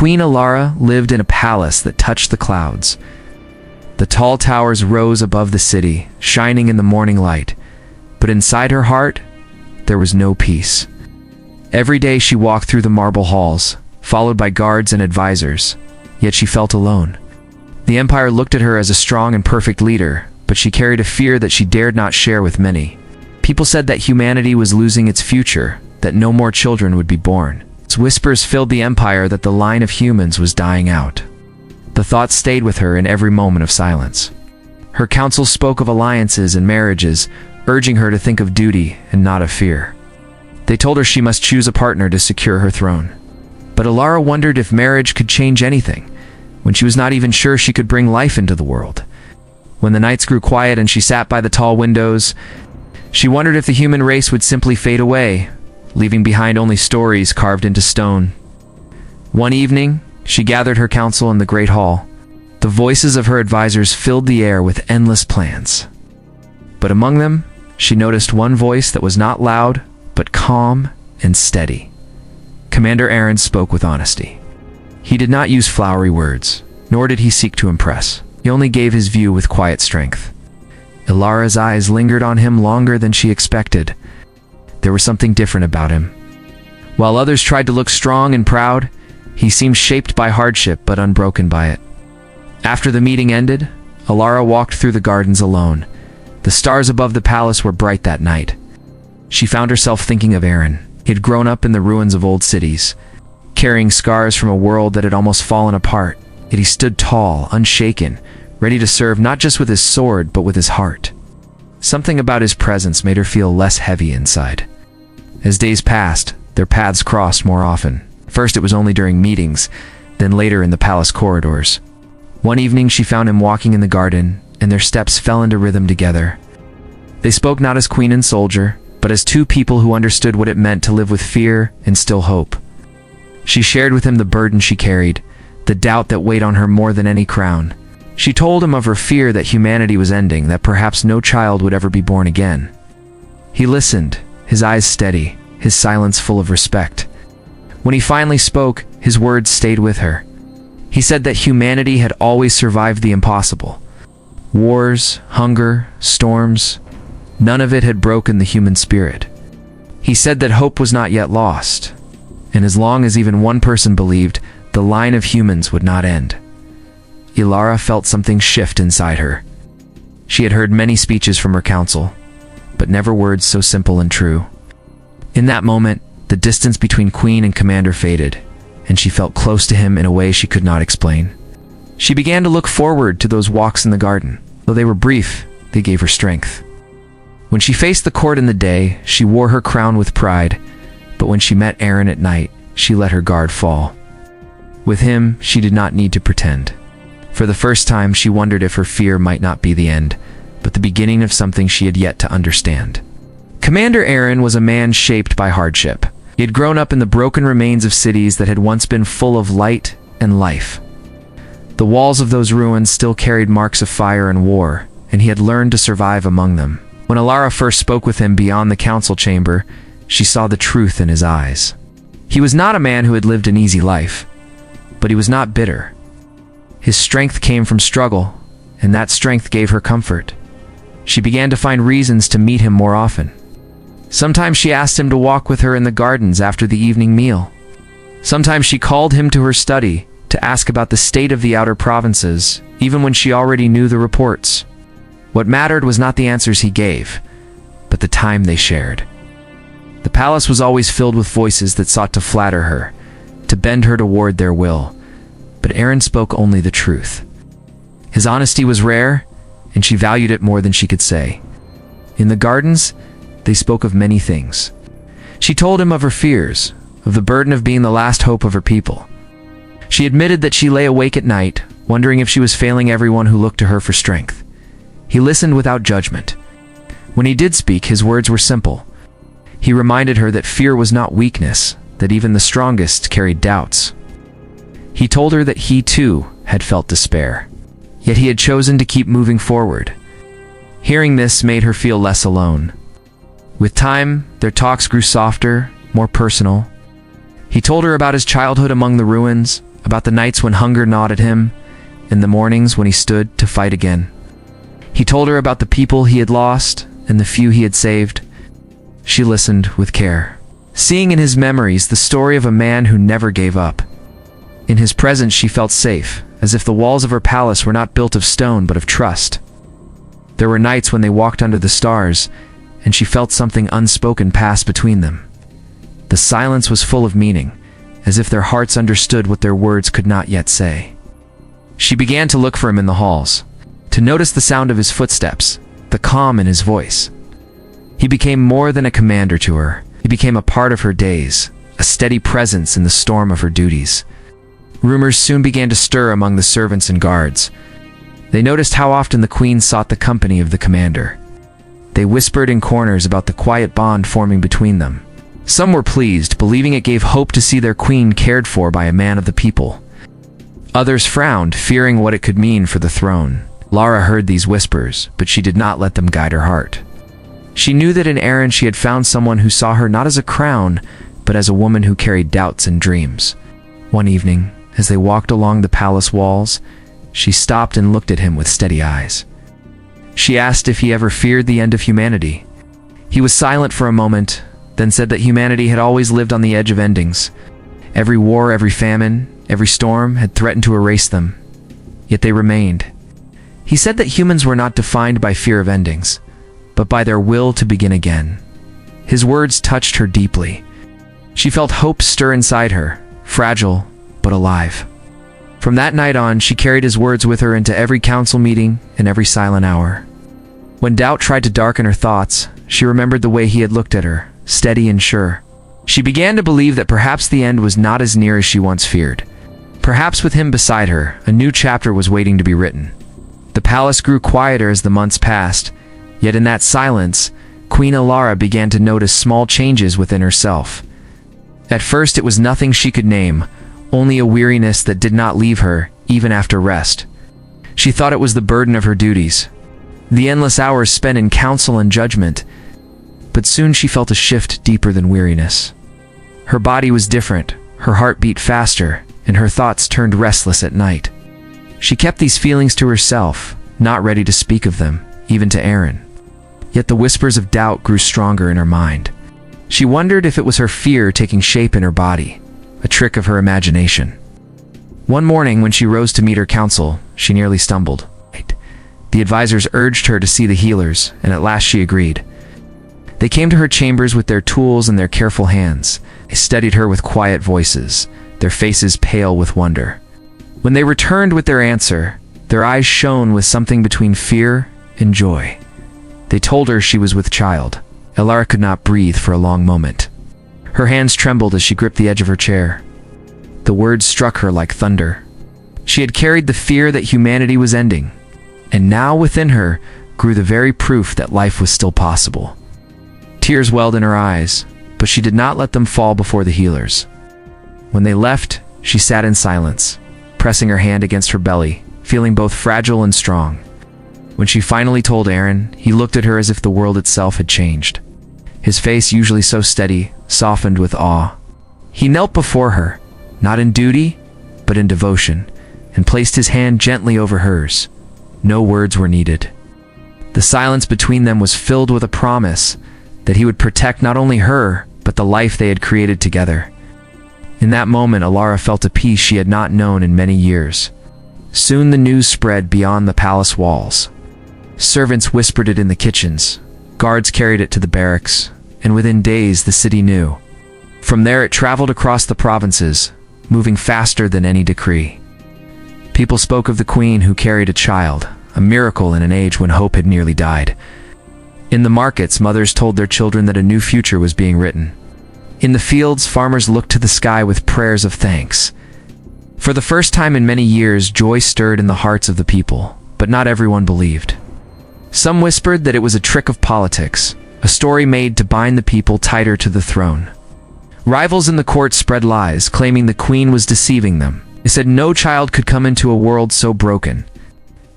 Queen Alara lived in a palace that touched the clouds. The tall towers rose above the city, shining in the morning light, but inside her heart, there was no peace. Every day she walked through the marble halls, followed by guards and advisors, yet she felt alone. The empire looked at her as a strong and perfect leader, but she carried a fear that she dared not share with many. People said that humanity was losing its future, that no more children would be born. Whispers filled the empire that the line of humans was dying out. The thought stayed with her in every moment of silence. Her council spoke of alliances and marriages, urging her to think of duty and not of fear. They told her she must choose a partner to secure her throne. But Alara wondered if marriage could change anything, when she was not even sure she could bring life into the world. When the nights grew quiet and she sat by the tall windows, she wondered if the human race would simply fade away, leaving behind only stories carved into stone. One evening, she gathered her council in the great hall. The voices of her advisors filled the air with endless plans. But among them, she noticed one voice that was not loud, but calm and steady. Commander Aaron spoke with honesty. He did not use flowery words, nor did he seek to impress. He only gave his view with quiet strength. Alara's eyes lingered on him longer than she expected. There was something different about him. While others tried to look strong and proud, he seemed shaped by hardship but unbroken by it. After the meeting ended, Alara walked through the gardens alone. The stars above the palace were bright that night. She found herself thinking of Aaron. He had grown up in the ruins of old cities, carrying scars from a world that had almost fallen apart. Yet he stood tall, unshaken, ready to serve not just with his sword but with his heart. Something about his presence made her feel less heavy inside. As days passed, their paths crossed more often. First it was only during meetings, then later in the palace corridors. One evening she found him walking in the garden, and their steps fell into rhythm together. They spoke not as queen and soldier, but as two people who understood what it meant to live with fear and still hope. She shared with him the burden she carried, the doubt that weighed on her more than any crown. She told him of her fear that humanity was ending, that perhaps no child would ever be born again. He listened, his eyes steady, his silence full of respect. When he finally spoke, his words stayed with her. He said that humanity had always survived the impossible. Wars, hunger, storms, none of it had broken the human spirit. He said that hope was not yet lost, and as long as even one person believed, the line of humans would not end. Alara felt something shift inside her. She had heard many speeches from her council, but never words so simple and true. In that moment, the distance between Queen and Commander faded, and she felt close to him in a way she could not explain. She began to look forward to those walks in the garden. Though they were brief, they gave her strength. When she faced the court in the day, she wore her crown with pride, but when she met Aaron at night, she let her guard fall. With him, she did not need to pretend. For the first time, she wondered if her fear might not be the end, but the beginning of something she had yet to understand. Commander Aaron was a man shaped by hardship. He had grown up in the broken remains of cities that had once been full of light and life. The walls of those ruins still carried marks of fire and war, and he had learned to survive among them. When Alara first spoke with him beyond the council chamber, she saw the truth in his eyes. He was not a man who had lived an easy life, but he was not bitter. His strength came from struggle, and that strength gave her comfort. She began to find reasons to meet him more often. Sometimes she asked him to walk with her in the gardens after the evening meal. Sometimes she called him to her study to ask about the state of the outer provinces, even when she already knew the reports. What mattered was not the answers he gave, but the time they shared. The palace was always filled with voices that sought to flatter her, to bend her toward their will, but Aaron spoke only the truth. His honesty was rare, and she valued it more than she could say. In the gardens, they spoke of many things. She told him of her fears, of the burden of being the last hope of her people. She admitted that she lay awake at night, wondering if she was failing everyone who looked to her for strength. He listened without judgment. When he did speak, his words were simple. He reminded her that fear was not weakness, that even the strongest carried doubts. He told her that he too had felt despair, yet he had chosen to keep moving forward. Hearing this made her feel less alone. With time, their talks grew softer, more personal. He told her about his childhood among the ruins, about the nights when hunger gnawed at him, and the mornings when he stood to fight again. He told her about the people he had lost and the few he had saved. She listened with care, seeing in his memories the story of a man who never gave up. In his presence she felt safe, as if the walls of her palace were not built of stone but of trust. There were nights when they walked under the stars, and she felt something unspoken pass between them. The silence was full of meaning, as if their hearts understood what their words could not yet say. She began to look for him in the halls, to notice the sound of his footsteps, the calm in his voice. He became more than a commander to her. He became a part of her days, a steady presence in the storm of her duties. Rumors soon began to stir among the servants and guards. They noticed how often the queen sought the company of the commander. They whispered in corners about the quiet bond forming between them. Some were pleased, believing it gave hope to see their queen cared for by a man of the people. Others frowned, fearing what it could mean for the throne. Lara heard these whispers, but she did not let them guide her heart. She knew that in Aaron she had found someone who saw her not as a crown, but as a woman who carried doubts and dreams. One evening, as they walked along the palace walls, she stopped and looked at him with steady eyes. She asked if he ever feared the end of humanity. He was silent for a moment, then said that humanity had always lived on the edge of endings. Every war, every famine, every storm had threatened to erase them, yet they remained. He said that humans were not defined by fear of endings, but by their will to begin again. His words touched her deeply. She felt hope stir inside her, fragile but alive. From that night on, she carried his words with her into every council meeting and every silent hour. When doubt tried to darken her thoughts, she remembered the way he had looked at her, steady and sure. She began to believe that perhaps the end was not as near as she once feared. Perhaps with him beside her, a new chapter was waiting to be written. The palace grew quieter as the months passed, yet in that silence, Queen Alara began to notice small changes within herself. At first it was nothing she could name, only a weariness that did not leave her, even after rest. She thought it was the burden of her duties, the endless hours spent in counsel and judgment, but soon she felt a shift deeper than weariness. Her body was different, her heart beat faster, and her thoughts turned restless at night. She kept these feelings to herself, not ready to speak of them, even to Aaron. Yet the whispers of doubt grew stronger in her mind. She wondered if it was her fear taking shape in her body, a trick of her imagination. One morning when she rose to meet her council, she nearly stumbled. The advisors urged her to see the healers, and at last she agreed. They came to her chambers with their tools and their careful hands. They studied her with quiet voices, their faces pale with wonder. When they returned with their answer, their eyes shone with something between fear and joy. They told her she was with child. Alara could not breathe for a long moment. Her hands trembled as she gripped the edge of her chair. The words struck her like thunder. She had carried the fear that humanity was ending, and now within her grew the very proof that life was still possible. Tears welled in her eyes, but she did not let them fall before the healers. When they left, she sat in silence, pressing her hand against her belly, feeling both fragile and strong. When she finally told Aaron, he looked at her as if the world itself had changed. His face, usually so steady, softened with awe. He knelt before her, not in duty, but in devotion, and placed his hand gently over hers. No words were needed. The silence between them was filled with a promise that he would protect not only her, but the life they had created together. In that moment, Alara felt a peace she had not known in many years. Soon the news spread beyond the palace walls. Servants whispered it in the kitchens, guards carried it to the barracks, and within days the city knew. From there it traveled across the provinces, moving faster than any decree. People spoke of the queen who carried a child, a miracle in an age when hope had nearly died. In the markets, mothers told their children that a new future was being written. In the fields, farmers looked to the sky with prayers of thanks. For the first time in many years, joy stirred in the hearts of the people, but not everyone believed. Some whispered that it was a trick of politics, a story made to bind the people tighter to the throne. Rivals in the court spread lies, claiming the queen was deceiving them. They said no child could come into a world so broken.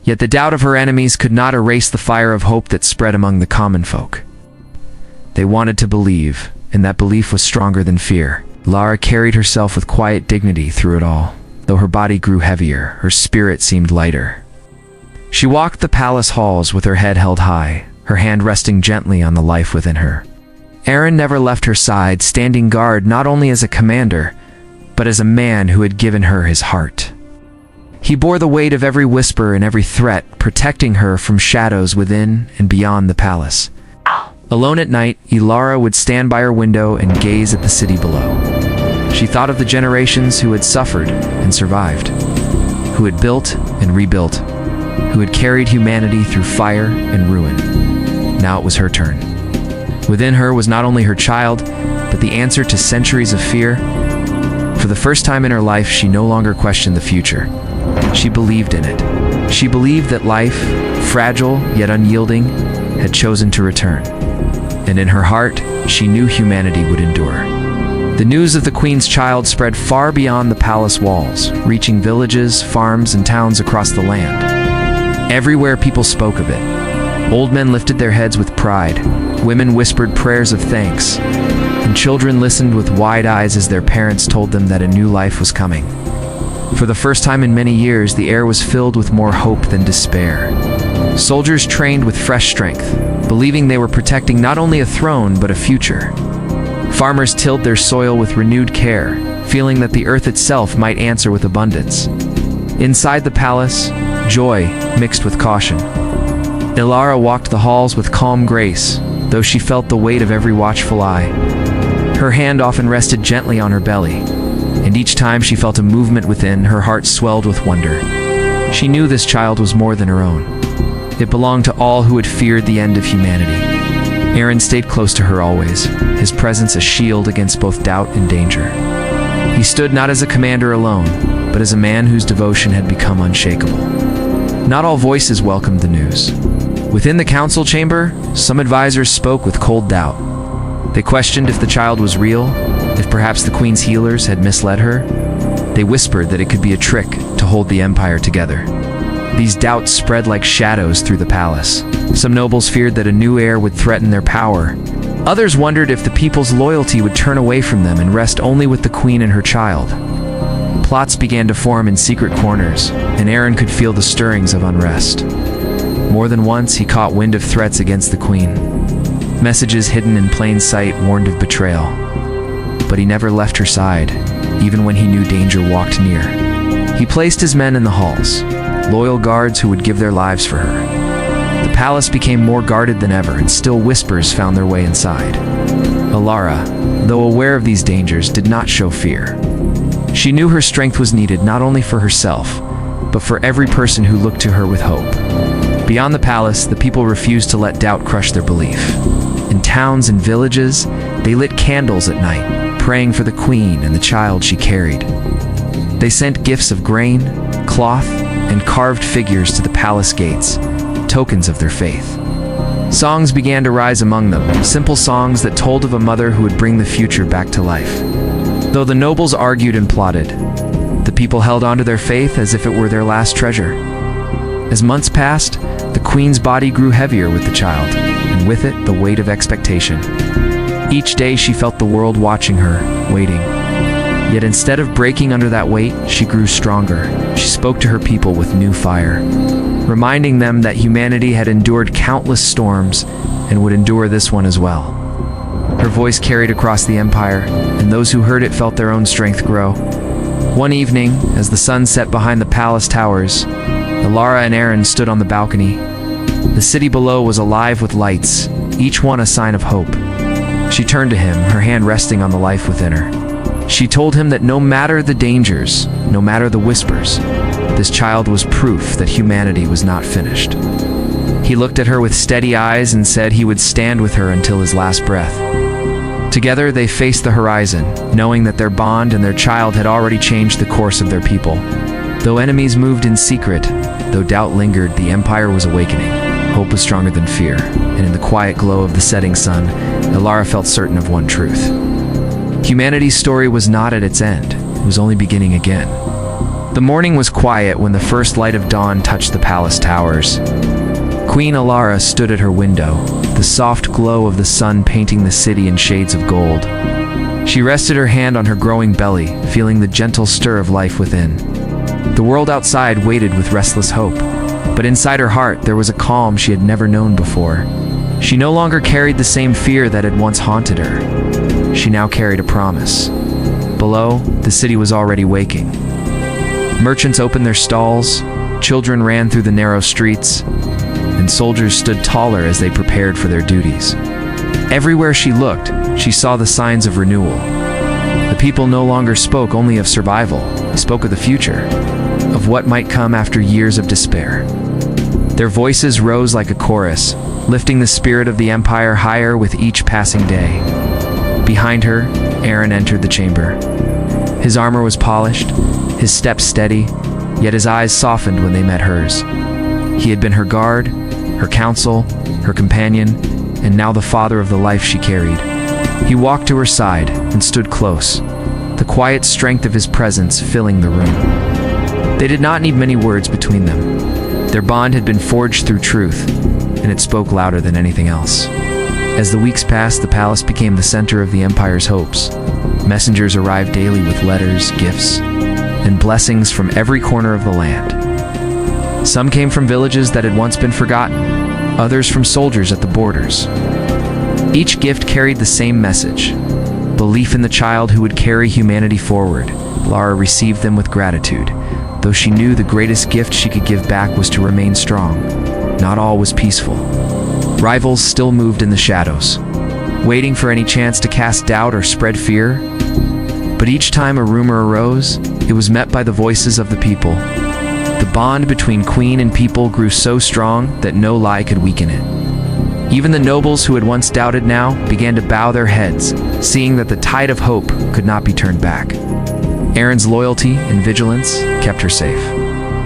Yet the doubt of her enemies could not erase the fire of hope that spread among the common folk. They wanted to believe, and that belief was stronger than fear. Lara carried herself with quiet dignity through it all. though her body grew heavier, her spirit seemed lighter. She walked the palace halls with her head held high, her hand resting gently on the life within her. Aaron never left her side, standing guard not only as a commander, but as a man who had given her his heart. He bore the weight of every whisper and every threat, protecting her from shadows within and beyond the palace. Alone at night, Ilara would stand by her window and gaze at the city below. She thought of the generations who had suffered and survived, who had built and rebuilt, who had carried humanity through fire and ruin. Now it was her turn. Within her was not only her child, but the answer to centuries of fear. For the first time in her life, she no longer questioned the future. She believed in it. She believed that life, fragile yet unyielding, had chosen to return. And in her heart, she knew humanity would endure. The news of the Queen's child spread far beyond the palace walls, reaching villages, farms, and towns across the land. Everywhere people spoke of it. Old men lifted their heads with pride, women whispered prayers of thanks, and children listened with wide eyes as their parents told them that a new life was coming. For the first time in many years, the air was filled with more hope than despair. Soldiers trained with fresh strength, believing they were protecting not only a throne but a future. Farmers tilled their soil with renewed care, feeling that the earth itself might answer with abundance. Inside the palace, joy mixed with caution. Ilara walked the halls with calm grace, though she felt the weight of every watchful eye. Her hand often rested gently on her belly, and each time she felt a movement within, her heart swelled with wonder. She knew this child was more than her own. It belonged to all who had feared the end of humanity. Aaron stayed close to her always, his presence a shield against both doubt and danger. He stood not as a commander alone, but as a man whose devotion had become unshakable. Not all voices welcomed the news. Within the council chamber, some advisors spoke with cold doubt. They questioned if the child was real, if perhaps the Queen's healers had misled her. They whispered that it could be a trick to hold the empire together. These doubts spread like shadows through the palace. Some nobles feared that a new heir would threaten their power. Others wondered if the people's loyalty would turn away from them and rest only with the Queen and her child. Plots began to form in secret corners, and Aaron could feel the stirrings of unrest. More than once, he caught wind of threats against the Queen. Messages hidden in plain sight warned of betrayal. But he never left her side, even when he knew danger walked near. He placed his men in the halls, loyal guards who would give their lives for her. The palace became more guarded than ever, and still whispers found their way inside. Ilara, though aware of these dangers, did not show fear. She knew her strength was needed not only for herself, but for every person who looked to her with hope. Beyond the palace, the people refused to let doubt crush their belief. In towns and villages, they lit candles at night, praying for the Queen and the child she carried. They sent gifts of grain, cloth, and carved figures to the palace gates, tokens of their faith. Songs began to rise among them, simple songs that told of a mother who would bring the future back to life. Though the nobles argued and plotted, the people held on to their faith as if it were their last treasure. As months passed, the Queen's body grew heavier with the child, and with it the weight of expectation. Each day she felt the world watching her, waiting. Yet instead of breaking under that weight, she grew stronger. She spoke to her people with new fire, reminding them that humanity had endured countless storms and would endure this one as well. Her voice carried across the empire, and those who heard it felt their own strength grow. One evening, as the sun set behind the palace towers, Ilara and Aaron stood on the balcony. The city below was alive with lights, each one a sign of hope. She turned to him, her hand resting on the life within her. She told him that no matter the dangers, no matter the whispers, this child was proof that humanity was not finished. He looked at her with steady eyes and said he would stand with her until his last breath. Together they faced the horizon, knowing that their bond and their child had already changed the course of their people. Though enemies moved in secret, though doubt lingered, the empire was awakening. Hope was stronger than fear, and in the quiet glow of the setting sun, Ilara felt certain of one truth. Humanity's story was not at its end, it was only beginning again. The morning was quiet when the first light of dawn touched the palace towers. Queen Ilara stood at her window, the soft glow of the sun painting the city in shades of gold. She rested her hand on her growing belly, feeling the gentle stir of life within. The world outside waited with restless hope, but inside her heart there was a calm she had never known before. She no longer carried the same fear that had once haunted her. She now carried a promise. Below, the city was already waking. Merchants opened their stalls, children ran through the narrow streets, and soldiers stood taller as they prepared for their duties. Everywhere she looked, she saw the signs of renewal. The people no longer spoke only of survival, they spoke of the future, of what might come after years of despair. Their voices rose like a chorus, lifting the spirit of the empire higher with each passing day. Behind her, Aaron entered the chamber. His armor was polished, his steps steady, yet his eyes softened when they met hers. He had been her guard, her counsel, her companion, and now the father of the life she carried. He walked to her side and stood close, the quiet strength of his presence filling the room. They did not need many words between them. Their bond had been forged through truth, and it spoke louder than anything else. As the weeks passed, the palace became the center of the empire's hopes. Messengers arrived daily with letters, gifts, and blessings from every corner of the land. Some came from villages that had once been forgotten, others from soldiers at the borders. Each gift carried the same message: belief in the child who would carry humanity forward. Lara received them with gratitude, though she knew the greatest gift she could give back was to remain strong. Not all was peaceful. Rivals still moved in the shadows, waiting for any chance to cast doubt or spread fear. But each time a rumor arose, it was met by the voices of the people. The bond between queen and people grew so strong that no lie could weaken it. Even the nobles who had once doubted now began to bow their heads, seeing that the tide of hope could not be turned back. Aaron's loyalty and vigilance kept her safe,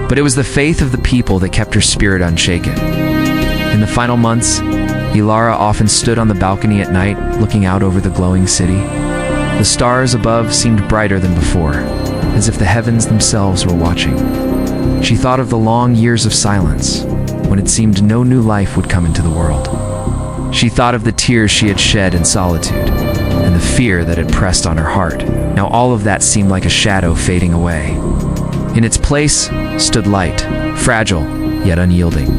but it was the faith of the people that kept her spirit unshaken. In the final months, Ilara often stood on the balcony at night, looking out over the glowing city. The stars above seemed brighter than before, as if the heavens themselves were watching. She thought of the long years of silence, when it seemed no new life would come into the world. She thought of the tears she had shed in solitude, and the fear that had pressed on her heart. Now all of that seemed like a shadow fading away. In its place stood light, fragile, yet unyielding.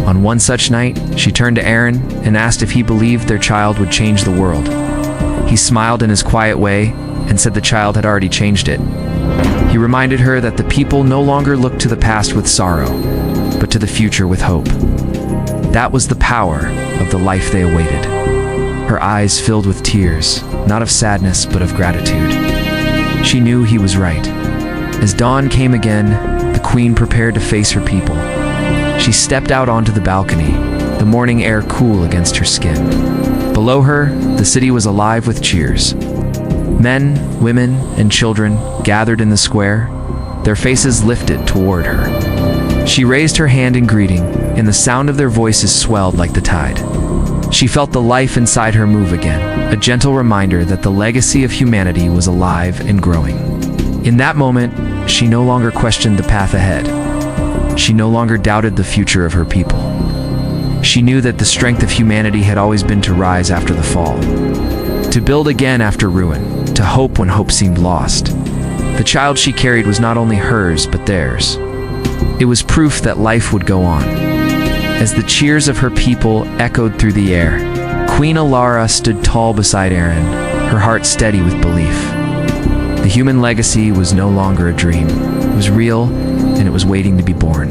On one such night, she turned to Aaron and asked if he believed their child would change the world. He smiled in his quiet way and said the child had already changed it. He reminded her that the people no longer looked to the past with sorrow, but to the future with hope. That was the power of the life they awaited. Her eyes filled with tears, not of sadness, but of gratitude. She knew he was right. As dawn came again, the queen prepared to face her people. She stepped out onto the balcony, the morning air cool against her skin. Below her, the city was alive with cheers. Men, women, and children gathered in the square, their faces lifted toward her. She raised her hand in greeting, and the sound of their voices swelled like the tide. She felt the life inside her move again, a gentle reminder that the legacy of humanity was alive and growing. In that moment, she no longer questioned the path ahead. She no longer doubted the future of her people. She knew that the strength of humanity had always been to rise after the fall, to build again after ruin, to hope when hope seemed lost. The child she carried was not only hers, but theirs. It was proof that life would go on. As the cheers of her people echoed through the air, Queen Ilara stood tall beside Aaron, her heart steady with belief. The human legacy was no longer a dream. It was real, and it was waiting to be born.